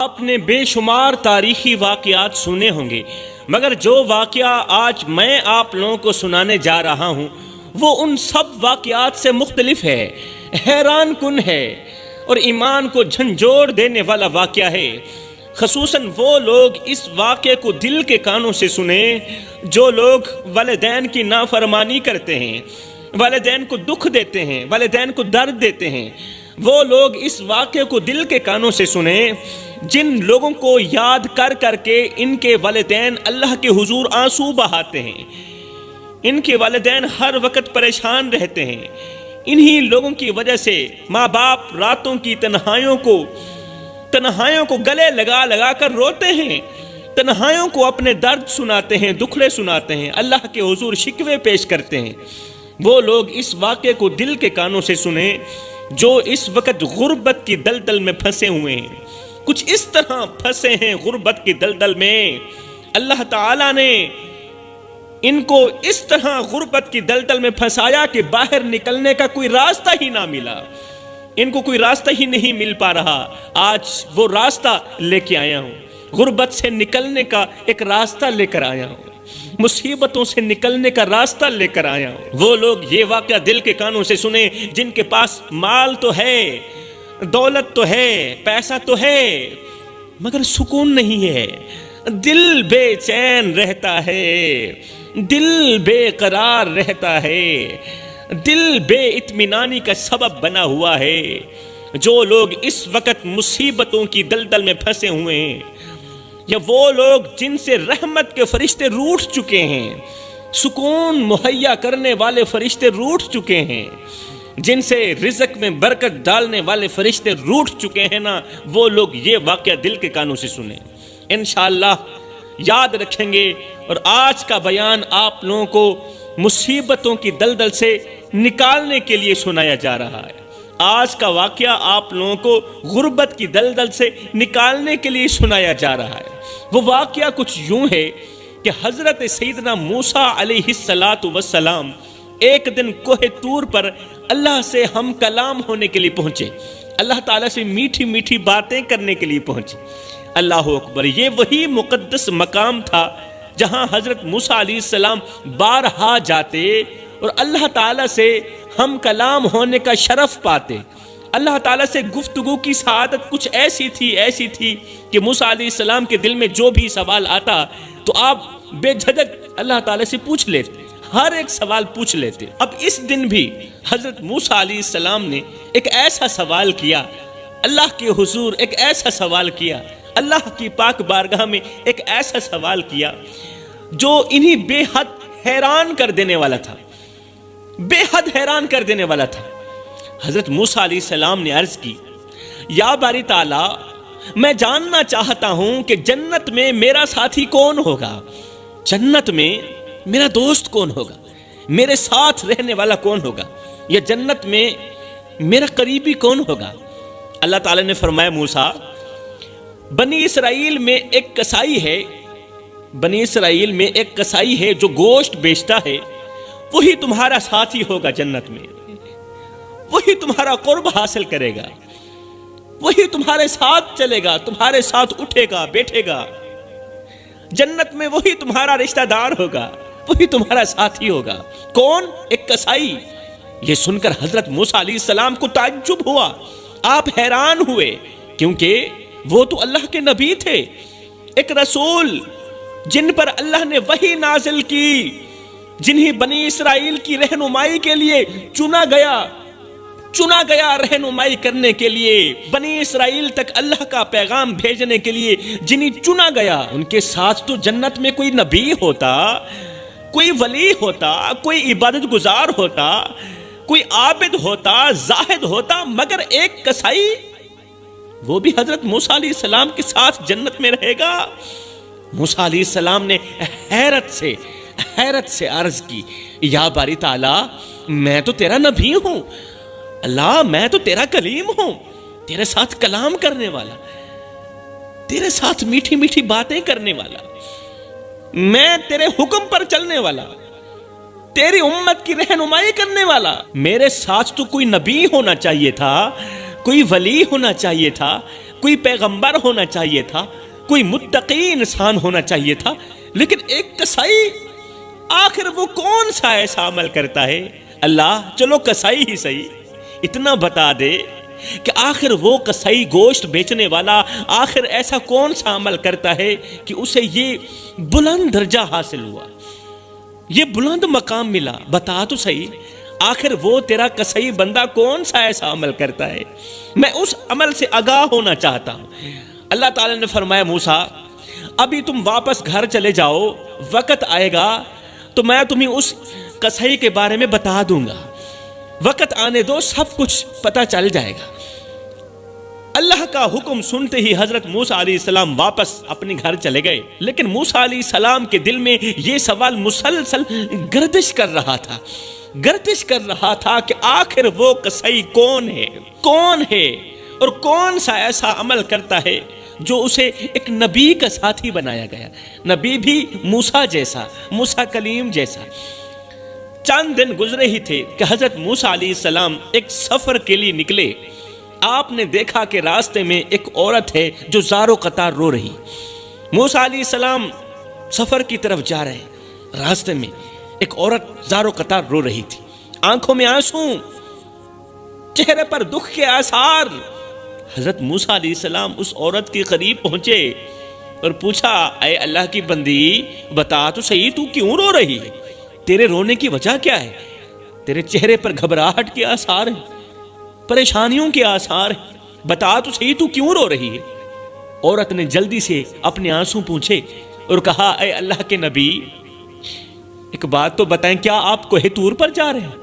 آپ نے بے شمار تاریخی واقعات سنے ہوں گے، مگر جو واقعہ آج میں آپ لوگوں کو سنانے جا رہا ہوں وہ ان سب واقعات سے مختلف ہے، حیران کن ہے اور ایمان کو جھنجھوڑ دینے والا واقعہ ہے۔ خصوصاً وہ لوگ اس واقعے کو دل کے کانوں سے سنیں جو لوگ والدین کی نافرمانی کرتے ہیں، والدین کو دکھ دیتے ہیں، والدین کو درد دیتے ہیں۔ وہ لوگ اس واقعے کو دل کے کانوں سے سنیں جن لوگوں کو یاد کر کر کے ان کے والدین اللہ کے حضور آنسو بہاتے ہیں، ان کے والدین ہر وقت پریشان رہتے ہیں۔ انہی لوگوں کی وجہ سے ماں باپ راتوں کی تنہائیوں کو گلے لگا لگا کر روتے ہیں، تنہائیوں کو اپنے درد سناتے ہیں، دکھڑے سناتے ہیں، اللہ کے حضور شکوے پیش کرتے ہیں۔ وہ لوگ اس واقعے کو دل کے کانوں سے سنیں جو اس وقت غربت کی دلدل میں پھنسے ہوئے ہیں، کچھ اس طرح پھنسے ہیں غربت کی دلدل میں۔ اللہ تعالیٰ نے ان کو اس طرح غربت کی دلدل میں پھنسایا کہ باہر نکلنے کا کوئی راستہ ہی نہ ملا، ان کو کوئی راستہ ہی نہیں مل پا رہا۔ آج وہ راستہ لے کے آیا ہوں، غربت سے نکلنے کا ایک راستہ لے کر آیا ہوں، مصیبتوں سے نکلنے کا راستہ لے کر آیا ہوں۔ وہ لوگ یہ واقعہ دل کے کانوں سے سنیں جن کے پاس مال تو ہے، دولت تو ہے، پیسہ تو ہے، مگر سکون نہیں ہے، دل بے چین رہتا ہے، دل بے قرار رہتا ہے، دل بے اطمینانی کا سبب بنا ہوا ہے۔ جو لوگ اس وقت مصیبتوں کی دلدل میں پھنسے ہوئے ہیں، یا وہ لوگ جن سے رحمت کے فرشتے روٹھ چکے ہیں، سکون مہیا کرنے والے فرشتے روٹھ چکے ہیں، جن سے رزق میں برکت ڈالنے والے فرشتے روٹھ چکے ہیں نا، وہ لوگ یہ واقعہ دل کے کانوں سے سنیں، انشاءاللہ یاد رکھیں گے۔ اور آج کا بیان آپ لوگوں کو مصیبتوں کی دلدل سے نکالنے کے لیے سنایا جا رہا ہے۔ آج کا واقعہ آپ لوگوں کو غربت کی دلدل سے نکالنے کے لیے سنایا جا رہا ہے۔ وہ واقعہ کچھ یوں ہے کہ حضرت سیدنا موسیٰ علیہ السلام ایک دن کوہ طور پر اللہ سے ہم کلام ہونے کے لیے پہنچے، اللہ تعالیٰ سے میٹھی میٹھی باتیں کرنے کے لیے پہنچے۔ اللہ اکبر، یہ وہی مقدس مقام تھا جہاں حضرت موسیٰ علیہ السلام بارہا جاتے اور اللہ تعالیٰ سے ہم کلام ہونے کا شرف پاتے۔ اللہ تعالیٰ سے گفتگو کی سعادت کچھ ایسی تھی کہ موسیٰ علیہ السلام کے دل میں جو بھی سوال آتا تو آپ بے جھجک اللہ تعالیٰ سے پوچھ لیتے، ہر ایک سوال پوچھ لیتے۔ اب اس دن بھی حضرت موسیٰ علیہ السلام نے ایک ایسا سوال کیا، اللہ کے حضور ایک ایسا سوال کیا، اللہ کی پاک بارگاہ میں ایک ایسا سوال کیا جو انہی بے حد حیران کر دینے والا تھا، بے حد حیران کر دینے والا تھا۔ حضرت موسیٰ علیہ السلام نے عرض کی، یا باری تعالیٰ، میں جاننا چاہتا ہوں کہ جنت میں میرا ساتھی کون ہوگا، جنت میں میرا دوست کون ہوگا، میرے ساتھ رہنے والا کون ہوگا، یا جنت میں میرا قریبی کون ہوگا۔ اللہ تعالیٰ نے فرمایا، موسیٰ، بنی اسرائیل میں ایک کسائی ہے جو گوشت بیچتا ہے، وہی تمہارا ساتھی ہوگا جنت میں، وہی تمہارا قرب حاصل کرے گا، وہی تمہارے ساتھ چلے گا، تمہارے ساتھ اٹھے گا، بیٹھے گا، جنت میں وہی تمہارا رشتہ دار ہوگا، وہی تمہارا ساتھی ہوگا۔ کون؟ ایک کسائی۔ یہ سن کر حضرت موسیٰ علیہ السلام کو تعجب ہوا، آپ حیران ہوئے، کیونکہ وہ تو اللہ کے نبی تھے، ایک رسول جن پر اللہ نے وحی نازل کی، جنہیں بنی اسرائیل کی رہنمائی کے لیے چنا گیا رہنمائی کرنے کے لیے، بنی اسرائیل تک اللہ کا پیغام بھیجنے کے لیے جنہیں چنا گیا، ان کے ساتھ تو جنت میں کوئی نبی ہوتا، کوئی ولی ہوتا، کوئی عبادت گزار ہوتا، کوئی عابد ہوتا، زاہد ہوتا، مگر ایک کسائی، وہ بھی حضرت موسیٰ علیہ السلام کے ساتھ جنت میں رہے گا۔ موسیٰ علیہ السلام نے حیرت سے عرض کی، یا باری تعالیٰ، میں تو تیرا نبی ہوں، اللہ میں تو تیرا کلیم ہوں، تیرے ساتھ کلام کرنے والا، تیرے ساتھ میٹھی میٹھی باتیں کرنے والا، میں تیرے حکم پر چلنے والا، تیری امت کی رہنمائی کرنے والا، میرے ساتھ تو کوئی نبی ہونا چاہیے تھا، کوئی ولی ہونا چاہیے تھا، کوئی پیغمبر ہونا چاہیے تھا، کوئی متقی انسان ہونا چاہیے تھا، لیکن ایک کسائی، آخر وہ کون سا ایسا عمل کرتا ہے؟ اللہ چلو کسائی ہی صحیح، اتنا بتا دے کہ آخر وہ کسائی گوشت بیچنے والا آخر ایسا کون سا عمل کرتا ہے کہ اسے یہ بلند درجہ حاصل ہوا، یہ بلند مقام ملا؟ بتا تو صحیح، آخر وہ تیرا کسائی بندہ کون سا ایسا عمل کرتا ہے؟ میں اس عمل سے آگاہ ہونا چاہتا ہوں۔ اللہ تعالیٰ نے فرمایا موسیٰ ابھی تم واپس گھر چلے جاؤ، وقت آئے گا تو میں تمہیں اس کسائی کے بارے میں بتا دوں گا، وقت آنے دو، سب کچھ پتہ چل جائے گا۔ اللہ کا حکم سنتے ہی حضرت موسیٰ علیہ السلام واپس اپنے گھر چلے گئے، لیکن موسیٰ علیہ السلام کے دل میں یہ سوال مسلسل گردش کر رہا تھا کہ آخر وہ کسائی کون ہے اور کون سا ایسا عمل کرتا ہے جو اسے ایک نبی کا ساتھی بنایا گیا، نبی بھی موسیٰ جیسا، موسیٰ کلیم جیسا۔ چند دن گزرے ہی تھے کہ حضرت موسیٰ علیہ السلام ایک سفر کے لیے نکلے۔ آپ نے دیکھا کہ راستے میں ایک عورت ہے جو زار و قطار رو رہی۔ موسیٰ علیہ السلام سفر کی طرف جا رہے ہیں، راستے میں ایک عورت زار و قطار رو رہی تھی، آنکھوں میں آنسو، چہرے پر دکھ کے آثار۔ حضرت موسیٰ علیہ السلام اس عورت کے قریب پہنچے اور پوچھا اے اللہ کی بندی بتا تو صحیح تو کیوں رو رہی ہے؟ تیرے رونے کی وجہ کیا ہے؟ تیرے چہرے پر گھبراہٹ کے آثار ہیں، پریشانیوں کے آثار ہیں، بتا تو صحیح تو کیوں رو رہی ہے؟ عورت نے جلدی سے اپنے آنسو پوچھے اور کہا اے اللہ کے نبی ایک بات تو بتائیں، کیا آپ کوہ طور پر جا رہے ہیں؟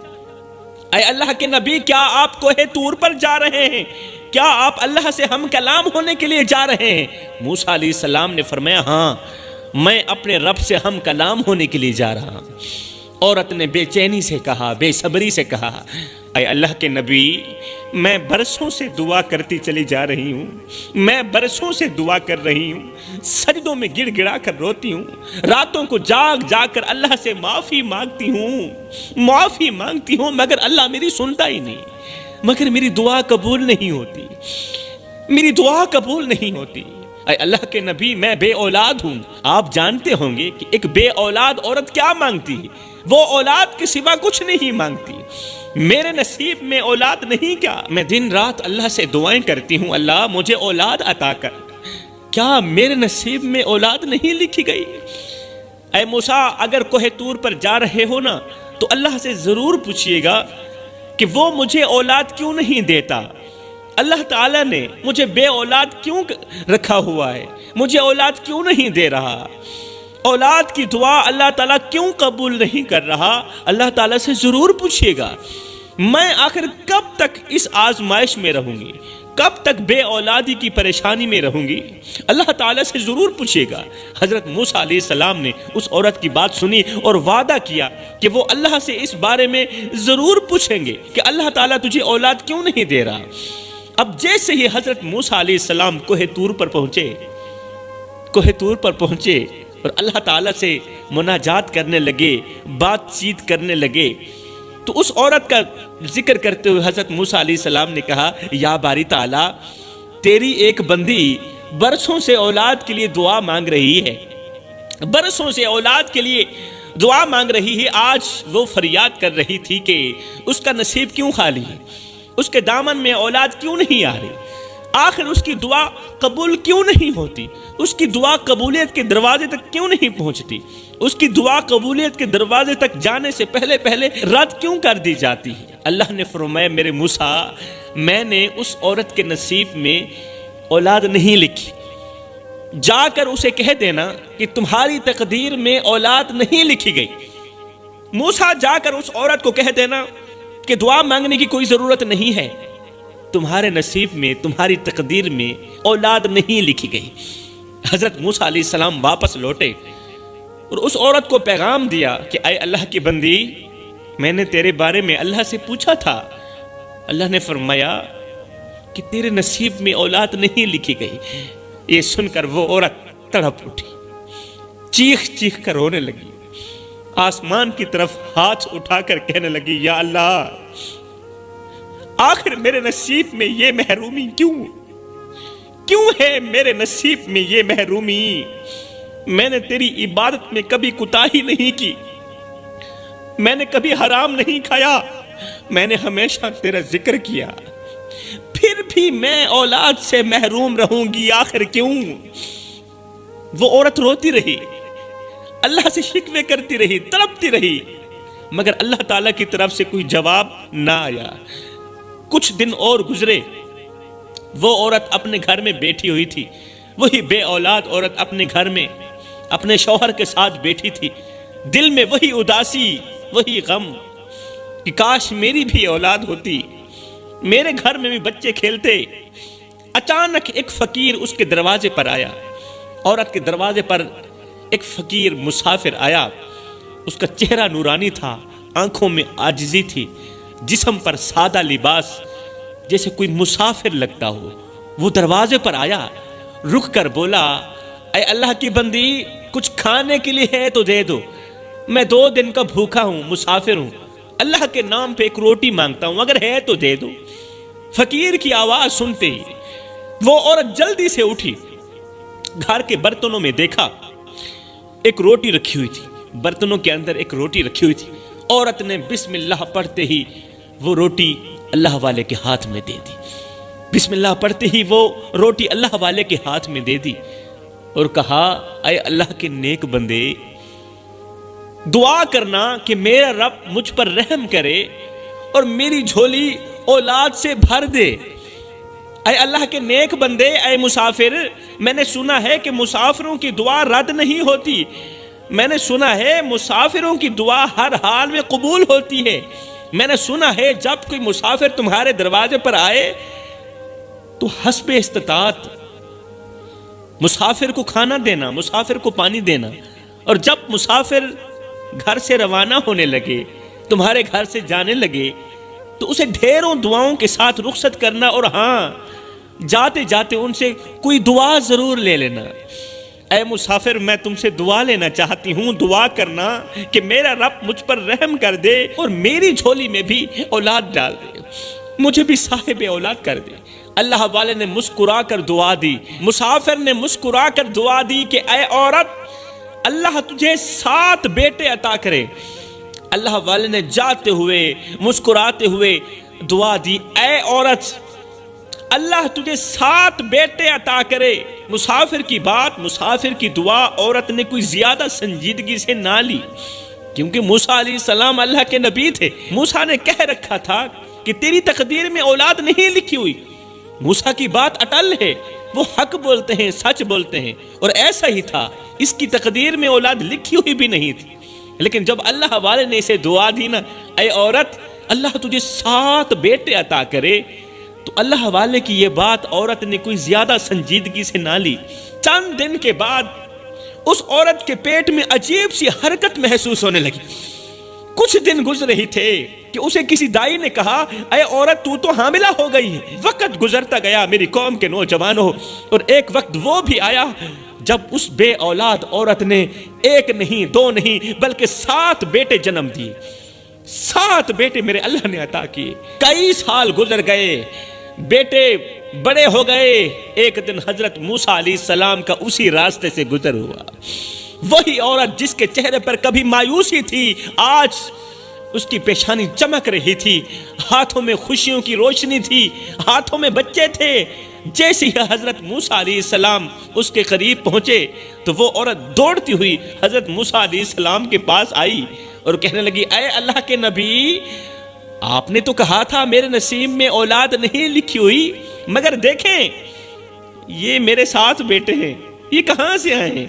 اے اللہ کے نبی کیا آپ کوہ طور پر جا رہے ہیں؟ کیا آپ اللہ سے ہم کلام ہونے کے لیے جا رہے ہیں؟ موسیٰ علیہ السلام نے فرمایا ہاں میں اپنے رب سے ہم کلام ہونے کے لیے جا رہا ہوں۔ عورت نے بے چینی سے کہا، بے صبری سے کہا اے اللہ کے نبی میں برسوں سے دعا کرتی چلی جا رہی ہوں، میں برسوں سے دعا کر رہی ہوں، سجدوں میں گڑ گڑا کر روتی ہوں، راتوں کو جاگ جاگ کر اللہ سے معافی مانگتی ہوں، مگر اللہ میری سنتا ہی نہیں، مگر میری دعا قبول نہیں ہوتی، اے اللہ کے نبی میں بے اولاد ہوں۔ آپ جانتے ہوں گے کہ ایک بے اولاد عورت کیا مانگتی ہے، وہ اولاد کے سوا کچھ نہیں مانگتی۔ میرے نصیب میں اولاد نہیں، کیا میں دن رات اللہ سے دعائیں کرتی ہوں اللہ مجھے اولاد عطا کر، کیا میرے نصیب میں اولاد نہیں لکھی گئی؟ اے موسیٰ اگر کوہ طور پر جا رہے ہو نا تو اللہ سے ضرور پوچھئے گا کہ وہ مجھے اولاد کیوں نہیں دیتا، اللہ تعالیٰ نے مجھے بے اولاد کیوں رکھا ہوا ہے، مجھے اولاد کیوں نہیں دے رہا، اولاد کی دعا اللہ تعالیٰ کیوں قبول نہیں کر رہا؟ اللہ تعالیٰ سے ضرور پوچھئے گا۔ میں آخر کب تک اس آزمائش میں رہوں گی، کب تک بے اولادی کی پریشانی میں رہوں گی؟ اللہ تعالیٰ سے ضرور پوچھے گا۔ حضرت موسیٰ علیہ السلام نے اس عورت کی بات سنی اور وعدہ کیا کہ وہ اللہ سے اس بارے میں ضرور پوچھیں گے کہ اللہ تعالیٰ تجھے اولاد کیوں نہیں دے رہا۔ اب جیسے ہی حضرت موسیٰ علیہ السلام کوہ طور پر پہنچے اور اللہ تعالیٰ سے مناجات کرنے لگے، بات چیت کرنے لگے، تو اس عورت کا ذکر کرتے ہوئے حضرت موسیٰ علیہ السلام نے کہا یا باری تعالیٰ تیری ایک بندی برسوں سے اولاد کے لیے دعا مانگ رہی ہے، برسوں سے اولاد کے لیے دعا مانگ رہی ہے، آج وہ فریاد کر رہی تھی کہ اس کا نصیب کیوں خالی ہے، اس کے دامن میں اولاد کیوں نہیں آ رہی، آخر اس کی دعا قبول کیوں نہیں ہوتی، اس کی دعا قبولیت کے دروازے تک کیوں نہیں پہنچتی، اس کی دعا قبولیت کے دروازے تک جانے سے پہلے رد کیوں کر دی جاتی ہے؟ اللہ نے فرمایا میرے موسیٰ میں نے اس عورت کے نصیب میں اولاد نہیں لکھی، جا کر اسے کہہ دینا کہ تمہاری تقدیر میں اولاد نہیں لکھی گئی۔ موسیٰ جا کر اس عورت کو کہہ دینا کہ دعا مانگنے کی کوئی ضرورت نہیں ہے، تمہارے نصیب میں تمہاری تقدیر میں اولاد نہیں لکھی گئی۔ حضرت موسیٰ علیہ السلام واپس لوٹے اور اس عورت کو پیغام دیا کہ اے اللہ کی بندی میں نے تیرے بارے میں اللہ سے پوچھا تھا، اللہ نے فرمایا کہ تیرے نصیب میں اولاد نہیں لکھی گئی۔ یہ سن کر وہ عورت تڑپ اٹھی، چیخ چیخ کر رونے لگی، آسمان کی طرف ہاتھ اٹھا کر کہنے لگی یا اللہ آخر میرے نصیب میں یہ محرومی کیوں، کیوں ہے میرے نصیب میں یہ محرومی؟ میں نے تیری عبادت میں کبھی کوتاہی نہیں کی، میں نے کبھی حرام نہیں کھایا، میں نے ہمیشہ تیرا ذکر کیا، پھر بھی میں اولاد سے محروم رہوں گی، آخر کیوں؟ وہ عورت روتی رہی، اللہ سے شکوے کرتی رہی، تڑپتی رہی، مگر اللہ تعالیٰ کی طرف سے کوئی جواب نہ آیا۔ کچھ دن اور گزرے، وہ عورت اپنے گھر میں بیٹھی ہوئی تھی، وہی بے اولاد عورت اپنے گھر میں اپنے شوہر کے ساتھ بیٹھی تھی، دل میں وہی اداسی، وہی غم کہ کاش میری بھی اولاد ہوتی، میرے گھر میں بھی بچے کھیلتے۔ اچانک ایک فقیر اس کے دروازے پر آیا، عورت کے دروازے پر ایک فقیر مسافر آیا، اس کا چہرہ نورانی تھا، آنکھوں میں عاجزی تھی، جسم پر سادہ لباس، جیسے کوئی مسافر لگتا ہو۔ وہ دروازے پر آیا، رک کر بولا، اے اللہ کی بندی، کچھ کھانے کے لیے ہے تو دے دو، میں 2 دن کا بھوکا ہوں، مسافر ہوں، اللہ کے نام پہ ایک روٹی مانگتا ہوں، اگر ہے تو دے دو۔ فقیر کی آواز سنتے ہی وہ عورت جلدی سے اٹھی، گھر کے برتنوں میں دیکھا، ایک روٹی رکھی ہوئی تھی، برتنوں کے اندر ایک روٹی رکھی ہوئی تھی۔ عورت نے بسم اللہ پڑھتے ہی وہ روٹی اللہ والے کے ہاتھ میں دے دی، بسم اللہ پڑھتے ہی وہ روٹی اللہ والے کے ہاتھ میں دے دی اور کہا، اے اللہ کے نیک بندے، دعا کرنا کہ میرا رب مجھ پر رحم کرے اور میری جھولی اولاد سے بھر دے۔ اے اللہ کے نیک بندے، اے مسافر، میں نے سنا ہے کہ مسافروں کی دعا رد نہیں ہوتی، میں نے سنا ہے مسافروں کی دعا ہر حال میں قبول ہوتی ہے، میں نے سنا ہے جب کوئی مسافر تمہارے دروازے پر آئے تو حسب استطاعت مسافر کو کھانا دینا، مسافر کو پانی دینا، اور جب مسافر گھر سے روانہ ہونے لگے، تمہارے گھر سے جانے لگے، تو اسے ڈھیروں دعاؤں کے ساتھ رخصت کرنا، اور ہاں، جاتے جاتے ان سے کوئی دعا ضرور لے لینا۔ اے مسافر، میں تم سے دعا لینا چاہتی ہوں، دعا کرنا کہ میرا رب مجھ پر رحم کر دے اور میری جھولی میں بھی اولاد ڈال دے، مجھے بھی صاحب اولاد کر دے۔ اللہ والے نے مسکرا کر دعا دی، مسافر نے مسکرا کر دعا دی کہ اے عورت، اللہ تجھے 7 بیٹے عطا کرے۔ اللہ والے نے جاتے ہوئے مسکراتے ہوئے دعا دی، اے عورت، اللہ تجھے 7 بیٹے عطا کرے۔ مسافر کی بات، مسافر کی دعا عورت نے کوئی زیادہ سنجیدگی سے نہ لی، کیونکہ موسیٰ علیہ السلام اللہ کے نبی تھے۔ موسیٰ نے کہہ رکھا تھا کہ تیری تقدیر میں اولاد نہیں لکھی ہوئی۔ موسیٰ کی بات اٹل ہے، وہ حق بولتے ہیں، سچ بولتے ہیں، اور ایسا ہی تھا، اس کی تقدیر میں اولاد لکھی ہوئی بھی نہیں تھی۔ لیکن جب اللہ والے نے اسے دعا دی نا، اے عورت، اللہ تجھے 7 بیٹے عطا کرے، تو اللہ والے کی یہ بات عورت نے کوئی زیادہ سنجیدگی سے نہ لی۔ چند دن کے بعد اس عورت کے پیٹ میں عجیب سی حرکت محسوس ہونے لگی۔ کچھ دن گزر رہے تھے کہ اسے کسی دائی نے کہا، اے عورت، تو حاملہ ہو گئی ہے۔ وقت گزرتا گیا میری قوم کے نوجوانوں، اور ایک وقت وہ بھی آیا جب اس بے اولاد عورت نے 1 نہیں 2 نہیں بلکہ 7 بیٹے جنم دیے۔ 7 بیٹے میرے اللہ نے عطا کیے۔ کئی سال گزر گئے، بیٹے بڑے ہو گئے۔ ایک دن حضرت موسیٰ علیہ السلام کا اسی راستے سے گزر ہوا۔ وہی عورت جس کے چہرے پر کبھی مایوسی تھی، آج اس کی پیشانی چمک رہی تھی، ہاتھوں میں خوشیوں کی روشنی تھی، ہاتھوں میں بچے تھے۔ جیسے ہی حضرت موسیٰ علیہ السلام اس کے قریب پہنچے تو وہ عورت دوڑتی ہوئی حضرت موسیٰ علیہ السلام کے پاس آئی اور کہنے لگی، اے اللہ کے نبی، آپ نے تو کہا تھا میرے نصیب میں اولاد نہیں لکھی ہوئی، مگر دیکھیں یہ میرے 7 بیٹے ہیں، یہ کہاں سے آئے ہیں؟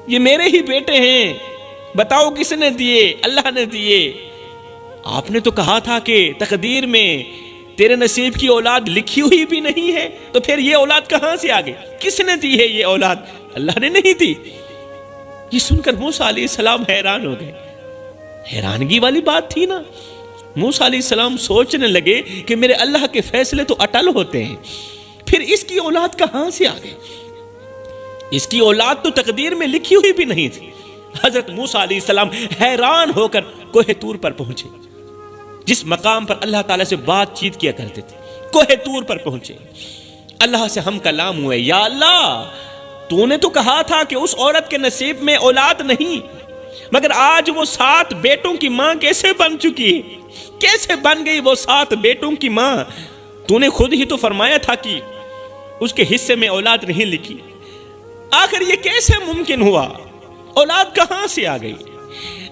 یہ میرے ہی بیٹے ہیں، بتاؤ کس نے دیے؟ اللہ نے دیے۔ آپ نے تو کہا تھا کہ تقدیر میں تیرے نصیب کی اولاد لکھی ہوئی بھی نہیں ہے، تو پھر یہ اولاد کہاں سے آ گئی؟ کس نے دی ہے یہ اولاد؟ اللہ نے نہیں دی۔ یہ سن کر موسیٰ علیہ السلام حیران ہو گئے۔ حیرانگی والی بات تھی نا۔ موسیٰ علیہ السلام سوچنے لگے کہ میرے اللہ کے فیصلے تو اٹل ہوتے ہیں، پھر اس کی اولاد کہاں سے آ گئی؟ اس کی اولاد تو تقدیر میں لکھی ہوئی بھی نہیں تھی۔ حضرت موسیٰ علیہ السلام حیران ہو کر کوہ طور پر پہنچے، جس مقام پر اللہ تعالیٰ سے بات چیت کیا کرتے تھے۔ کوہ طور پر پہنچے، اللہ سے ہم کلام ہوئے، یا اللہ تو نے تو کہا تھا کہ اس عورت کے نصیب میں اولاد نہیں، مگر آج وہ 7 بیٹوں کی ماں کیسے بن چکی ہے؟ کیسے بن گئی وہ 7 بیٹوں کی ماں؟ تو نے خود ہی تو فرمایا تھا کہ اس کے حصے میں اولاد نہیں لکھی، آخر یہ کیسے ممکن ہوا؟ اولاد کہاں سے آ گئی؟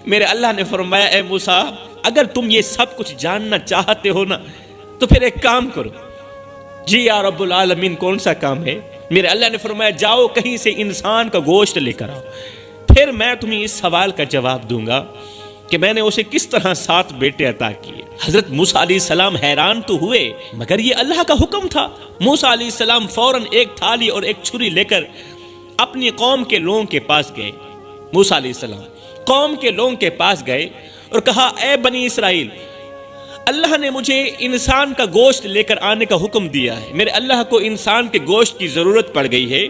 میرے اللہ نے فرمایا، اے موسیٰ اگر تم یہ سب کچھ جاننا چاہتے ہو نا تو پھر ایک کام کرو۔ جی یا رب العالمین، کون سا کام ہے؟ میرے اللہ نے فرمایا، جاؤ کہیں سے انسان کا گوشت لے کر آؤ، پھر میں تمہیں اس سوال کا جواب دوں گا کہ میں نے اسے کس طرح 7 بیٹے عطا کیے۔ حضرت موسیٰ علیہ السلام حیران تو ہوئے، مگر یہ اللہ کا حکم تھا۔ موسیٰ علیہ السلام فوراً ایک تھالی اور ایک چھری لے کر اپنی قوم کے لوگوں کے پاس گئے۔ موسیٰ علیہ السلام قوم کے لوگوں کے پاس گئے اور کہا، اے بنی اسرائیل، اللہ نے مجھے انسان کا گوشت لے کر آنے کا حکم دیا ہے۔ میرے اللہ کو انسان کے گوشت کی ضرورت پڑ گئی ہے،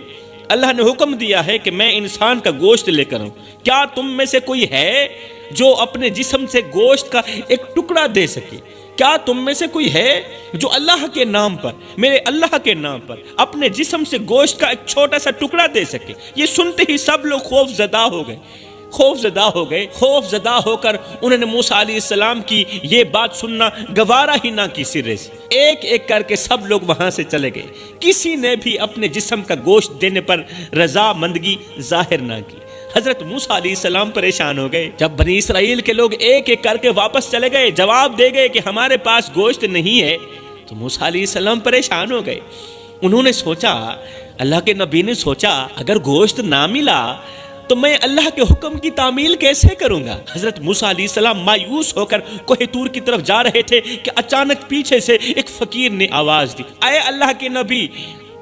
اللہ نے حکم دیا ہے کہ میں انسان کا گوشت لے کر آؤں۔ کیا تم میں سے کوئی ہے جو اپنے جسم سے گوشت کا ایک ٹکڑا دے سکے؟ کیا تم میں سے کوئی ہے جو اللہ کے نام پر، میرے اللہ کے نام پر اپنے جسم سے گوشت کا ایک چھوٹا سا ٹکڑا دے سکے؟ یہ سنتے ہی سب لوگ خوف زدہ ہو گئے، خوف زدہ ہو کر انہوں نے موسیٰ علیہ السلام کی یہ بات سننا گوارا ہی نہ کی سرے سے۔ ایک ایک کر کے سب لوگ وہاں سے چلے گئے، کسی نے بھی اپنے جسم کا گوشت دینے پر رضامندگی ظاہر نہ کی۔ حضرت موسیٰ علیہ السلام پریشان ہو گئے۔ جب بنی اسرائیل کے لوگ ایک ایک کر کے واپس چلے گئے، جواب دے گئے کہ ہمارے پاس گوشت نہیں ہے، تو موسیٰ علیہ السلام پریشان ہو گئے۔ انہوں نے سوچا، اللہ کے نبی نے سوچا، اگر گوشت نہ ملا تو میں اللہ کے حکم کی تعمیل کیسے کروں گا؟ حضرت موسیٰ علیہ السلام مایوس ہو کر کوہ طور کی طرف جا رہے تھے کہ اچانک پیچھے سے ایک فقیر نے آواز دی، اے اللہ کے نبی،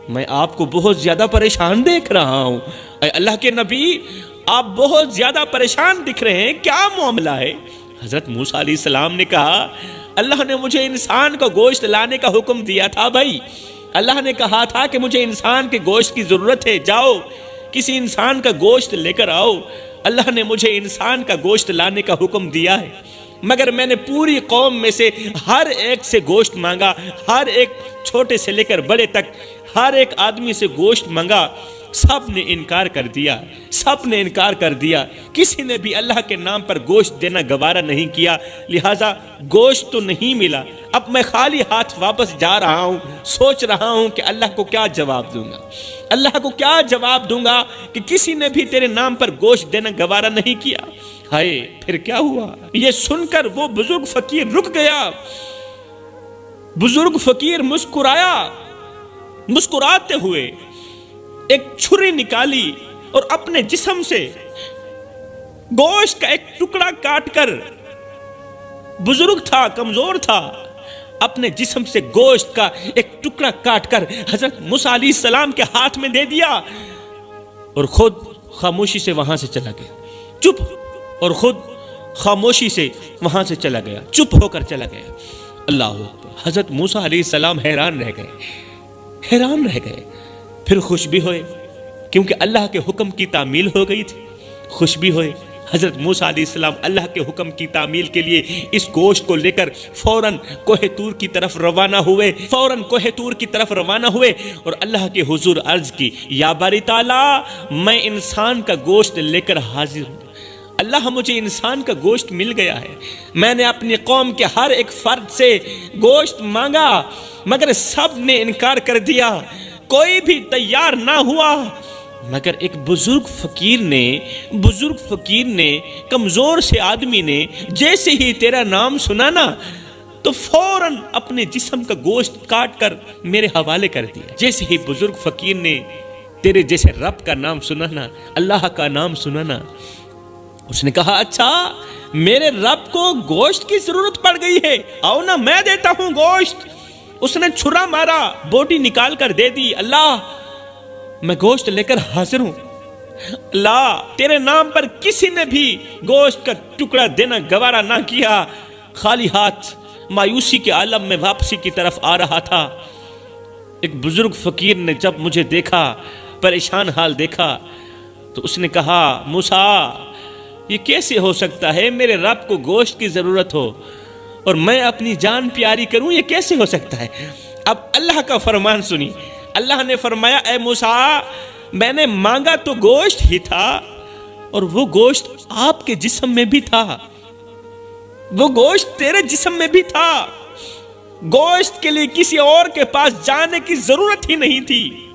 میں آپ کو بہت زیادہ پریشان دیکھ رہا ہوں۔ اے اللہ کے نبی، آپ بہت زیادہ پریشان دکھ رہے ہیں، کیا معاملہ ہے؟ حضرت موسیٰ علیہ السلام نے کہا، اللہ نے مجھے انسان کا گوشت لانے کا حکم دیا تھا بھائی، اللہ نے کہا تھا کہ مجھے انسان کے گوشت کی ضرورت ہے، جاؤ کسی انسان کا گوشت لے کر آؤ۔ اللہ نے مجھے انسان کا گوشت لانے کا حکم دیا ہے، مگر میں نے پوری قوم میں سے ہر ایک سے گوشت مانگا، ہر ایک چھوٹے سے لے کر بڑے تک ہر ایک آدمی سے گوشت مانگا، سب نے انکار کر دیا، سب نے انکار کر دیا، کسی نے بھی اللہ کے نام پر گوشت دینا گوارا نہیں کیا، لہٰذا گوشت تو نہیں ملا۔ اب میں خالی ہاتھ واپس جا رہا ہوں، سوچ رہا ہوں کہ اللہ کو کیا جواب دوں گا، اللہ کو کیا جواب دوں گا کہ کسی نے بھی تیرے نام پر گوشت دینا گوارا نہیں کیا۔ ہائے، پھر کیا ہوا؟ یہ سن کر وہ بزرگ فقیر رک گیا۔ بزرگ فقیر مسکرایا، مسکراتے ہوئے ایک چھری نکالی اور اپنے جسم سے گوشت کا ایک ٹکڑا کاٹ کر، بزرگ تھا، کمزور تھا، اپنے جسم سے گوشت کا ایک ٹکڑا کاٹ کر حضرت موسیٰ علیہ السلام کے ہاتھ میں دے دیا اور خود خاموشی سے وہاں سے چلا گیا، چپ، اور خود خاموشی سے وہاں سے چلا گیا، چپ ہو کر چلا گیا۔ اللہ اکبر۔ حضرت موسیٰ علیہ السلام حیران رہ گئے، پھر خوش بھی ہوئے کیونکہ اللہ کے حکم کی تعمیل ہو گئی تھی، خوش بھی ہوئے۔ حضرت موسیٰ علیہ السلام اللہ کے حکم کی تعمیل کے لیے اس گوشت کو لے کر فوراً کوہ طور کی طرف روانہ ہوئے اور اللہ کے حضور عرض کی، یا باری تعالیٰ، میں انسان کا گوشت لے کر حاضر ہوں، اللہ مجھے انسان کا گوشت مل گیا ہے، میں نے اپنی قوم کے ہر ایک فرد سے گوشت مانگا مگر سب نے انکار کر دیا، کوئی بھی تیار نہ ہوا، مگر ایک بزرگ فقیر نے کمزور سے آدمی نے جیسے ہی تیرا نام سنا نا تو فوراً اپنے جسم کا گوشت کاٹ کر میرے حوالے کر دیا۔ جیسے ہی بزرگ فقیر نے تیرے جیسے رب کا نام سنا نا، اللہ کا نام سنا نا، اس نے کہا، اچھا میرے رب کو گوشت کی ضرورت پڑ گئی ہے، آؤ نا میں دیتا ہوں گوشت۔ اس نے چھرا مارا، بوٹی نکال کر دے دی، اللہ میں گوشت لے کر حاضر ہوں، اللہ تیرے نام پر کسی نے بھی گوشت کا ٹکڑا دینا گوارا نہ کیا۔ خالی ہاتھ مایوسی کے عالم میں واپسی کی طرف آ رہا تھا۔ ایک بزرگ فقیر نے جب مجھے دیکھا، پریشان حال دیکھا، تو اس نے کہا، موسیٰ یہ کیسے ہو سکتا ہے میرے رب کو گوشت کی ضرورت ہو اور میں اپنی جان پیاری کروں، یہ کیسے ہو سکتا ہے؟ اب اللہ کا فرمان سنی، اللہ نے فرمایا اے موسیٰ میں نے مانگا تو گوشت ہی تھا اور وہ گوشت آپ کے جسم میں بھی تھا، وہ گوشت تیرے جسم میں بھی تھا، گوشت کے لیے کسی اور کے پاس جانے کی ضرورت ہی نہیں تھی۔